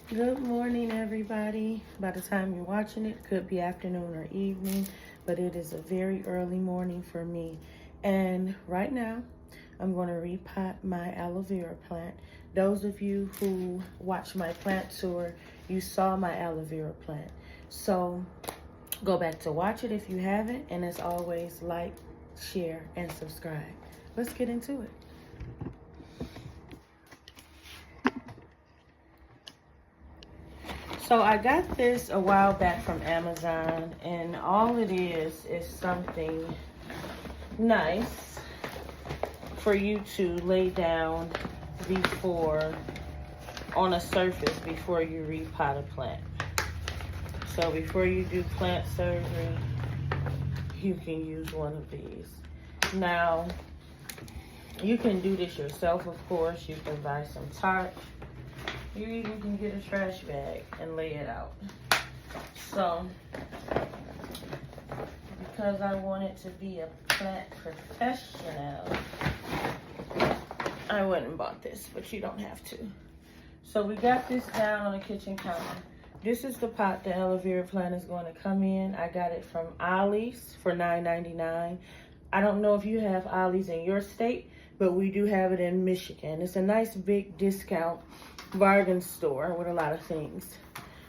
Good morning, everybody. By the time you're watching it, could be afternoon or evening, but it is a very early morning for me. And right now, I'm going to repot my aloe vera plant. Those of you who watched my plant tour, you saw my aloe vera plant. So go back to watch it if you haven't. And as always, like, share, and subscribe. Let's get into it. So I got this a while back from Amazon, and all it is something nice for you to lay down before on a surface before you repot a plant. So before you do plant surgery, you can use one of these. Now, you can do this yourself, of course. You can buy some tarp. You even can get a trash bag and lay it out. So, because I wanted to be a plant professional, I went and bought this, but you don't have to. So we got this down on the kitchen counter. This is the pot the aloe vera plant is going to come in. I got it from Ollie's for $9.99. I don't know if you have Ollie's in your state, but we do have it in Michigan. It's a nice big discount bargain store with a lot of things.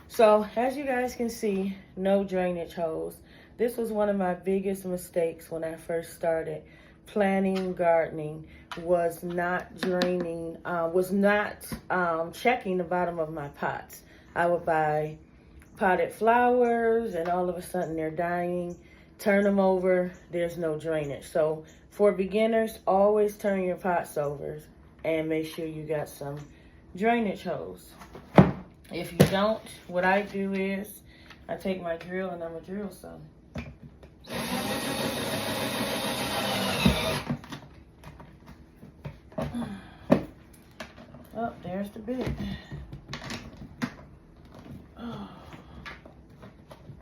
So as you guys can see, no drainage hose. This was one of my biggest mistakes when I first started planting gardening, was not draining, checking the bottom of my pots. I would buy potted flowers and all of a sudden they're dying. Turn them over, there's no drainage. So for beginners, always turn your pots over and make sure you got some drainage hose. If you don't, what I do is I take my drill and I'm gonna drill some. Oh, there's the bit. Oh.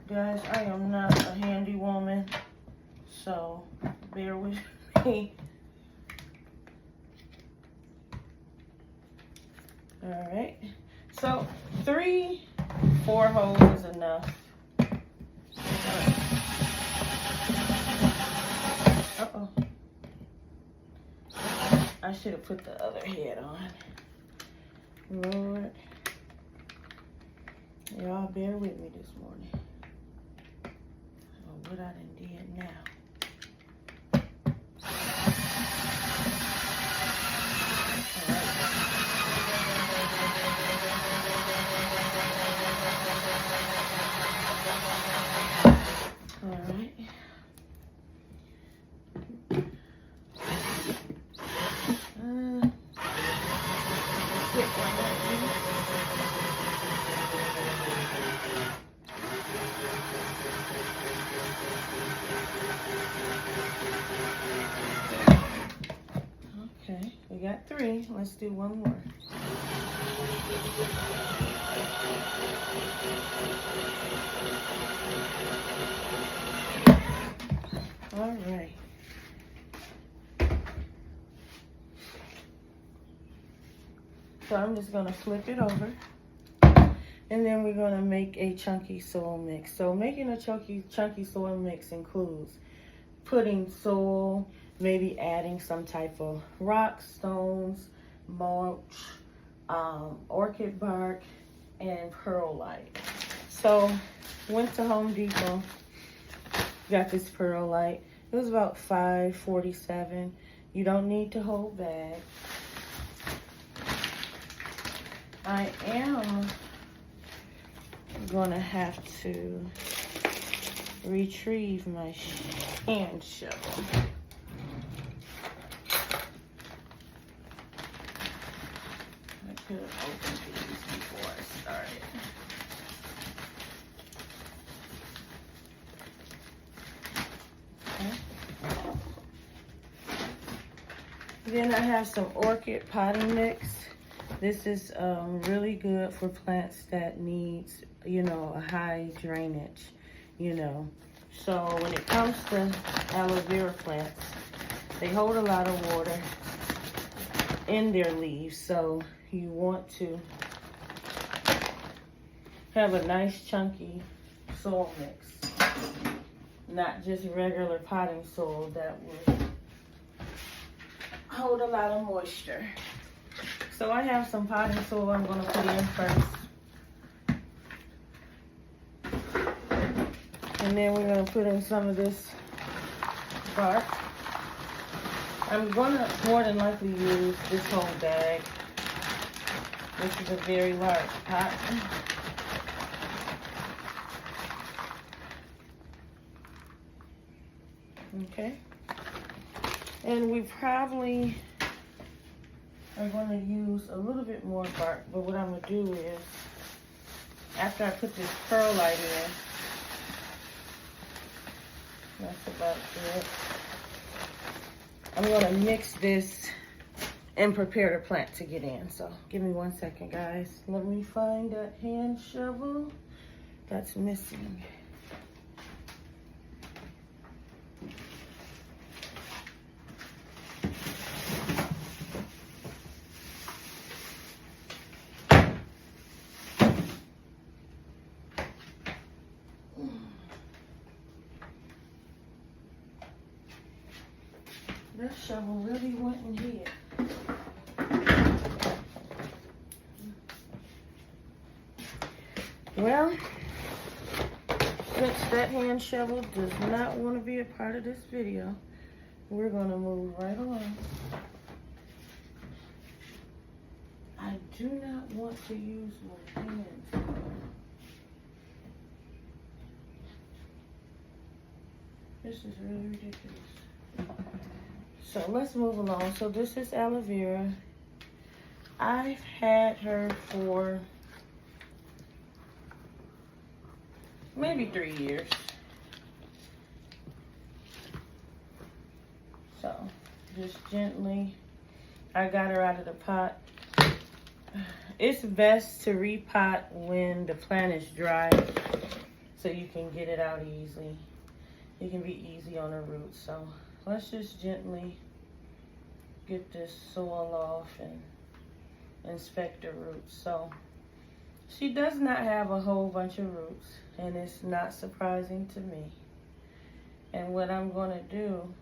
Guys, I am not a handy woman, so bear with me. All right, so 3-4 holes is enough. Uh-oh. I should have put the other head on. Lord. Y'all bear with me this morning. Oh, what I done did now. Okay, we got 3. Let's do one more. All right. So I'm just going to flip it over. And then we're going to make a chunky soil mix. So making a chunky soil mix includes putting soil, maybe adding some type of rock, stones, mulch, orchid bark, and perlite. So went to Home Depot, got this perlite. It was about $5.47. You don't need the whole bag. I am gonna have to retrieve my hand shovel. I could have opened these before I started. Okay. Then I have some orchid potting mix. This is really good for plants that needs, a high drainage, So when it comes to aloe vera plants, they hold a lot of water in their leaves. So you want to have a nice chunky soil mix, not just regular potting soil that would hold a lot of moisture. So I have some potting soil I'm going to put in first. And then we're going to put in some of this bark. I'm going to more than likely use this whole bag. This is a very large pot. Okay. And we probably are going to use a little bit more bark, but what I'm going to do is, after I put this perlite in, that's about it. I'm going to mix this and prepare the plant to get in. So give me 1 second, guys. Let me find that hand shovel that's missing. This shovel really went in here. Well, since that hand shovel does not want to be a part of this video, we're going to move right along. I do not want to use my hands. This is really ridiculous. So let's move along. So this is aloe vera. I've had her for maybe 3 years. So just gently, I got her out of the pot. It's best to repot when the plant is dry so you can get it out easily. It can be easy on the roots. So let's just gently get this soil off and inspect the roots. So she does not have a whole bunch of roots, and it's not surprising to me. And what I'm going to do,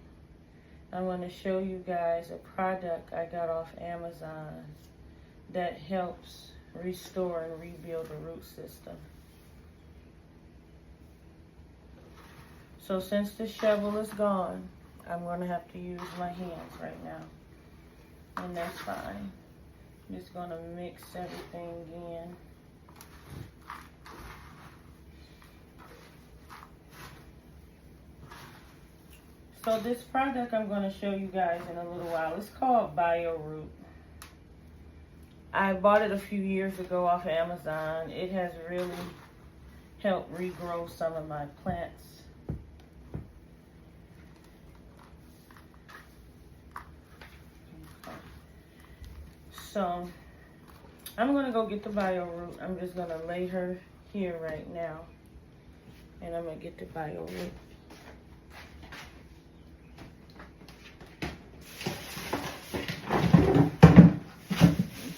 I'm going to show you guys a product I got off Amazon that helps restore and rebuild the root system. So since the shovel is gone, I'm going to have to use my hands right now. And that's fine. I'm just going to mix everything in. So this product I'm going to show you guys in a little while, it's called BioRoot. I bought it a few years ago off Amazon. It has really helped regrow some of my plants. So I'm going to go get the BioRoot. I'm just going to lay her here right now. And I'm going to get the BioRoot.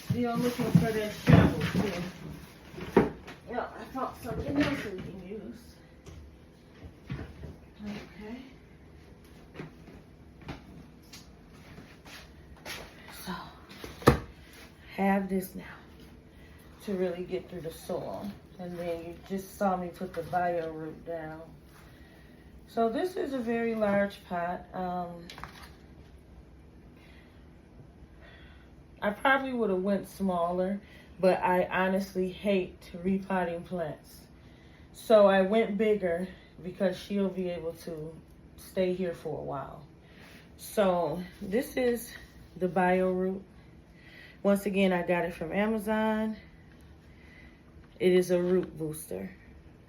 Still looking for that shovel too. Yeah, I found something else we can use. Okay. So, have this now to really get through the soil. And then you just saw me put the BioRoot down. So this is a very large pot. I probably would have went smaller, but I honestly hate repotting plants. So I went bigger because she'll be able to stay here for a while. So this is the BioRoot. Once again, I got it from Amazon. It is a root booster.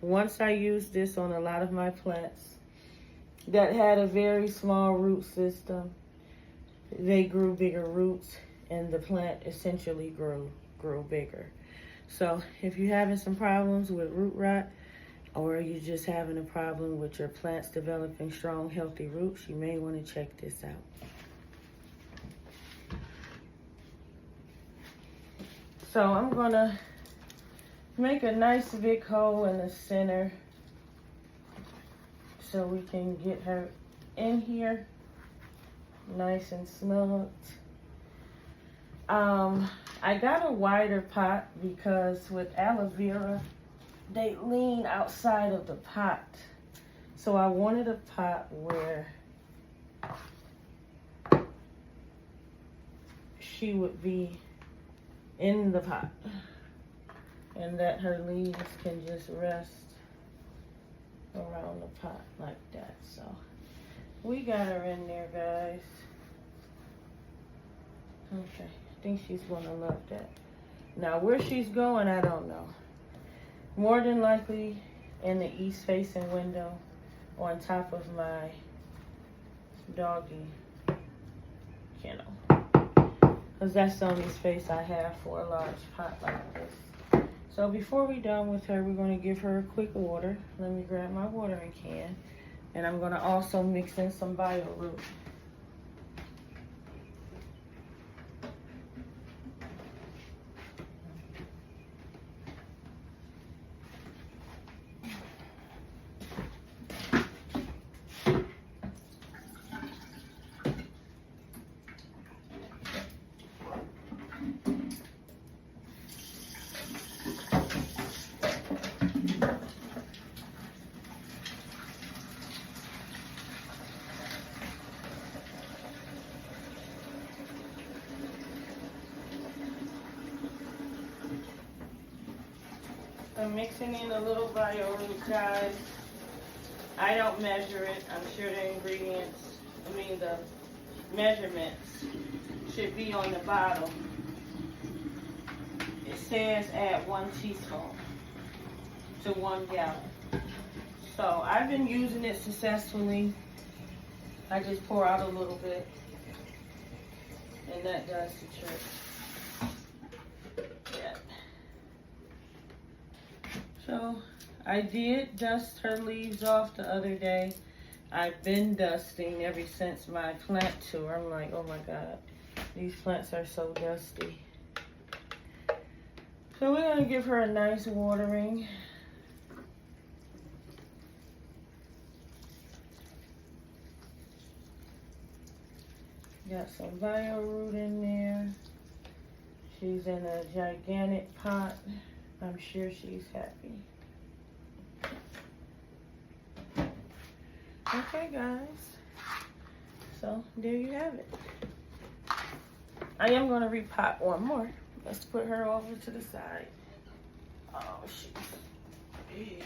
Once I used this on a lot of my plants that had a very small root system, they grew bigger roots and the plant essentially grew bigger. So if you're having some problems with root rot, or you're just having a problem with your plants developing strong, healthy roots, you may want to check this out. So I'm gonna make a nice big hole in the center so we can get her in here nice and snug. I got a wider pot because with aloe vera, they lean outside of the pot. So I wanted a pot where she would be in the pot and that her leaves can just rest around the pot like that. So we got her in there, guys. Okay, I think she's gonna love that. Now where she's going, I don't know. More than likely in the east facing window on top of my doggy kennel. Because that's the only space I have for a large pot like this. So before we're done with her, we're going to give her a quick water. Let me grab my watering can. And I'm going to also mix in some bio root. I'm mixing in a little bio root, guys. I don't measure it. I'm sure the the measurements should be on the bottle. It says add 1 teaspoon to 1 gallon. So I've been using it successfully. I just pour out a little bit and that does the trick. So I did dust her leaves off the other day. I've been dusting ever since my plant tour. I'm like, oh my God, these plants are so dusty. So we're gonna give her a nice watering. Got some bio root in there. She's in a gigantic pot. I'm sure she's happy. Okay, guys. So, there you have it. I am going to repot one more. Let's put her over to the side. Oh, she's big.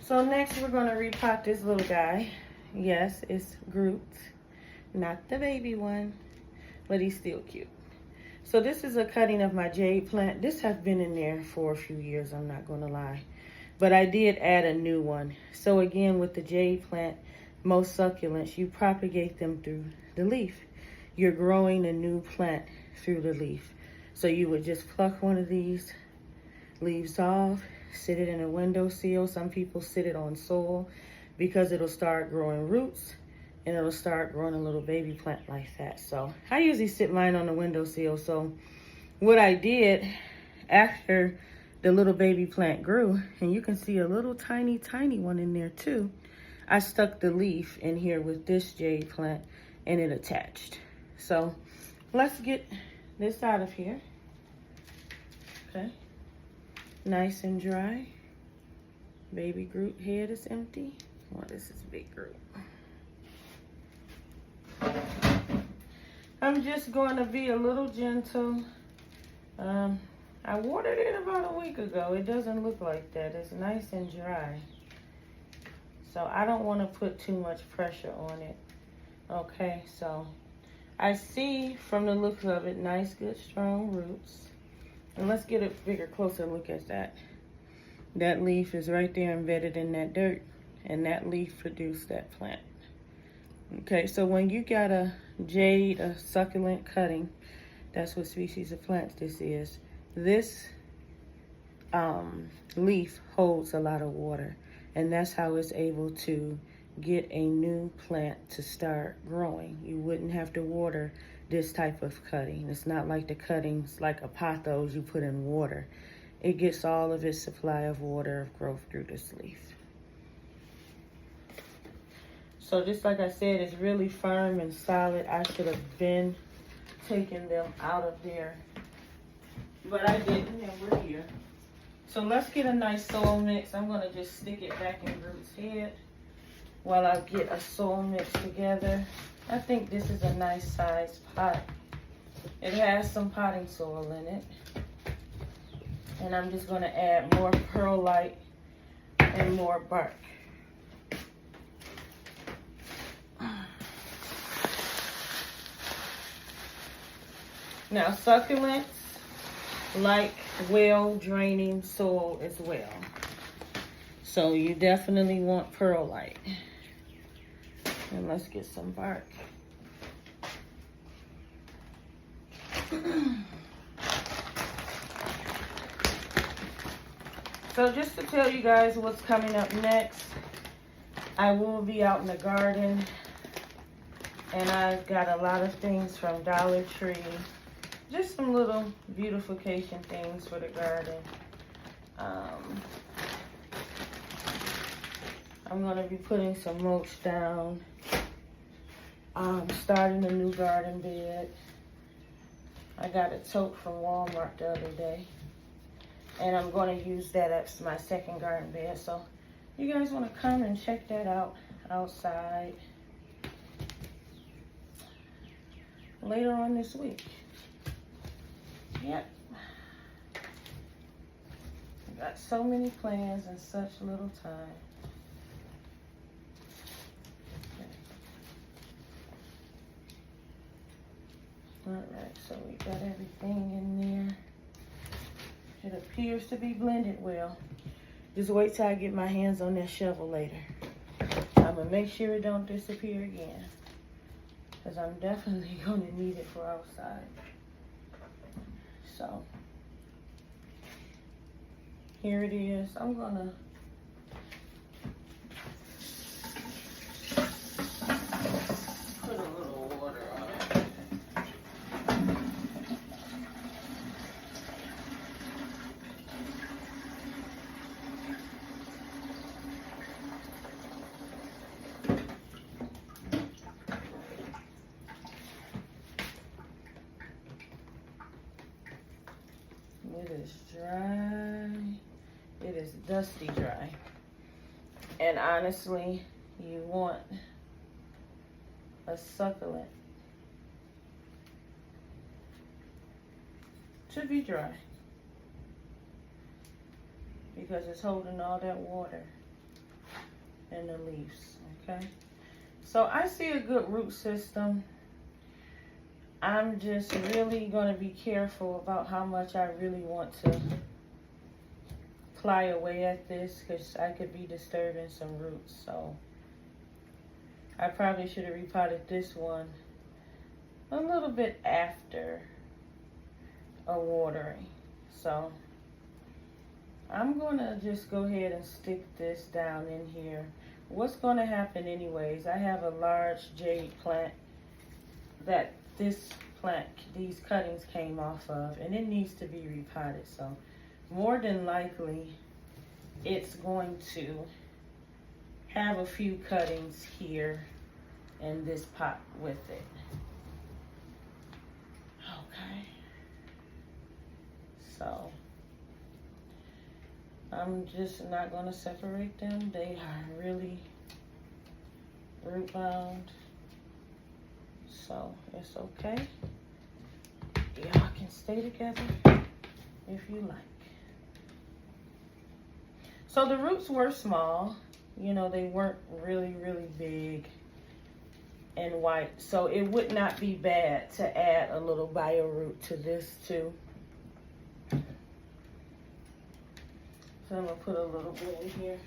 So next we're going to repot this little guy. Yes, it's Groot. Not the baby one, but he's still cute. So this is a cutting of my jade plant. This has been in there for a few years, I'm not going to lie. But I did add a new one. So again, with the jade plant, most succulents, you propagate them through the leaf. You're growing a new plant through the leaf. So you would just pluck one of these leaves off, sit it in a windowsill. Some people sit it on soil because it'll start growing roots and it'll start growing a little baby plant like that. So I usually sit mine on the windowsill. So what I did after the little baby plant grew, and you can see a little tiny one in there too, I stuck the leaf in here with this jade plant and it attached. So let's get this out of here. Okay. Nice and dry. Baby Groot head is empty. Oh, this is big Groot. I'm just going to be a little gentle. I watered it about a week ago. It doesn't look like that. It's nice and dry. So I don't want to put too much pressure on it. Okay, so I see from the looks of it, nice, good, strong roots. And let's get a bigger, closer look at that. That leaf is right there embedded in that dirt, and that leaf produced that plant. Okay, so when you got a jade, a succulent cutting. That's what species of plants this is. This leaf holds a lot of water, and that's how it's able to get a new plant to start growing. You wouldn't have to water this type of cutting. It's not like the cuttings like a pothos you put in water. It gets all of its supply of water of growth through this leaf. So just like I said, it's really firm and solid. I should have been taking them out of there, but I didn't, and we're here. So let's get a nice soil mix. I'm gonna just stick it back in Groot's head while I get a soil mix together. I think this is a nice sized pot. It has some potting soil in it. And I'm just gonna add more perlite and more bark. Now succulents like well draining soil as well. So you definitely want perlite. And let's get some bark. So just to tell you guys what's coming up next, I will be out in the garden, and I've got a lot of things from Dollar Tree. Just some little beautification things for the garden. I'm going to be putting some mulch down. Starting a new garden bed. I got a tote from Walmart the other day, and I'm going to use that as my second garden bed. So you guys want to come and check that out outside later on this week. Yep. I got so many plans in such little time. Alright, so we got everything in there. It appears to be blended well. Just wait till I get my hands on that shovel later. I'm going to make sure it don't disappear again, because I'm definitely going to need it for outside. So, here it is. I'm going to put a little water on it. It is dry. It is dusty dry. And honestly, you want a succulent to be dry, because it's holding all that water in the leaves, okay? So I see a good root system. I'm just really going to be careful about how much I really want to ply away at this, because I could be disturbing some roots. So I probably should have repotted this one a little bit after a watering. So I'm going to just go ahead and stick this down in here. What's going to happen anyways, I have a large jade plant that these cuttings came off of, and it needs to be repotted. So more than likely it's going to have a few cuttings here in this pot with it. Okay, so I'm just not going to separate them. They are really root bound, so it's okay. Y'all can stay together if you like. So the roots were small, you know, they weren't really big and white, so it would not be bad to add a little bio root to this too. So I'm gonna put a little bit in here.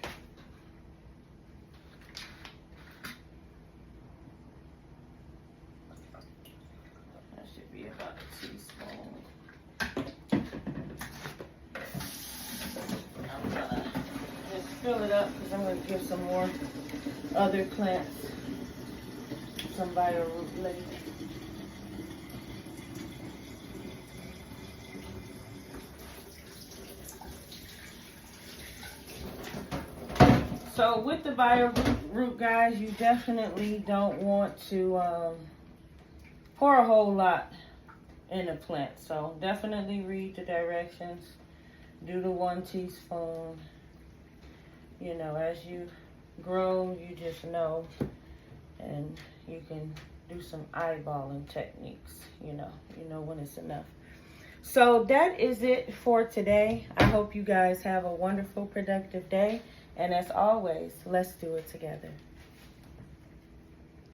fill it up because I'm going to give some more other plants some bio root later. So with the bio root, guys, you definitely don't want to pour a whole lot in a plant. So definitely read the directions. Do the 1 teaspoon. You know, as you grow, you just know, and you can do some eyeballing techniques. You know when it's enough. So that is it for today. I hope you guys have a wonderful, productive day. And as always, let's do it together.